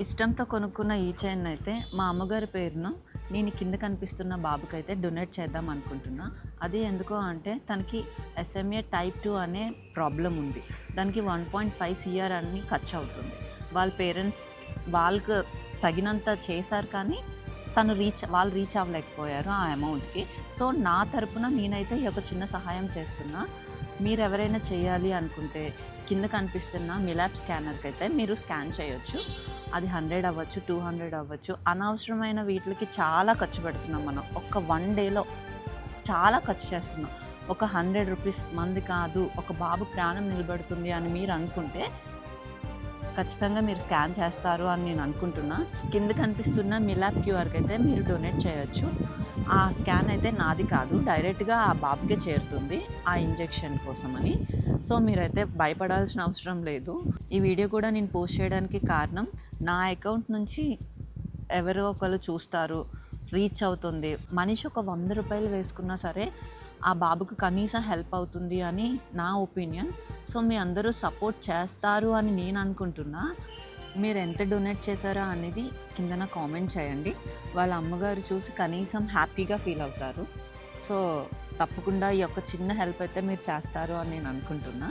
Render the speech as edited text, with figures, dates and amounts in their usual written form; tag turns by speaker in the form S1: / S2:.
S1: ఇష్టంతో కొనుక్కున్న ఈ చైన్ అయితే మా అమ్మగారి పేరును నేను కింద కనిపిస్తున్న బాబుకైతే డొనేట్ చేద్దాం అనుకుంటున్నా. అది ఎందుకో అంటే తనకి SMA type 2 అనే ప్రాబ్లం ఉంది. దానికి 1.5 CR అని ఖర్చు అవుతుంది. వాళ్ళ పేరెంట్స్ వాళ్ళకు తగినంత చేశారు, కానీ వాళ్ళు రీచ్ అవ్వలేకపోయారు ఆ అమౌంట్కి. సో నా తరపున నేనైతే ఈ ఒక చిన్న సహాయం చేస్తున్నా. మీరు ఎవరైనా చేయాలి అనుకుంటే కింద కనిపిస్తున్న మిలాప్ స్కానర్కి అయితే మీరు స్కాన్ చేయొచ్చు. అది 100 అవ్వచ్చు, 200 అవ్వచ్చు. అనవసరమైన వీటికి చాలా ఖర్చు పెడుతున్నాం మనం. ఒక్క 1 డేలో చాలా ఖర్చు చేస్తున్నాం. ఒక 100 రూపీస్ మంది కాదు, ఒక బాబు ప్రాణం నిలబడుతుంది అని మీరు అనుకుంటే ఖచ్చితంగా మీరు స్కాన్ చేస్తారు అని నేను అనుకుంటున్నా. కింద కనిపిస్తున్న మిలాప్ క్యూఆర్కి అయితే మీరు డొనేట్ చేయొచ్చు. ఆ స్కాన్ అయితే నాది కాదు, డైరెక్ట్గా ఆ బాబుకే చేరుతుంది ఆ ఇంజెక్షన్ కోసమని. సో మీరైతే భయపడాల్సిన అవసరం లేదు. ఈ వీడియో కూడా నేను పోస్ట్ చేయడానికి కారణం, నా అకౌంట్ నుంచి ఎవరో ఒకరు చూస్తారు, రీచ్ అవుతుంది. మనిషి ఒక 100 రూపాయలు వేసుకున్నా సరే ఆ బాబుకు కనీసం హెల్ప్ అవుతుంది అని నా ఒపీనియన్. సో మీ అందరూ సపోర్ట్ చేస్తారు అని నేను అనుకుంటున్నా. మీరు ఎంత డొనేట్ చేశారా అనేది కిందన కామెంట్ చేయండి. వాళ్ళ అమ్మగారు చూసి కనీసం హ్యాపీగా ఫీల్ అవుతారు. సో తప్పకుండా ఈ యొక్క చిన్న హెల్ప్ అయితే మీరు చేస్తారు అని నేను అనుకుంటున్నా.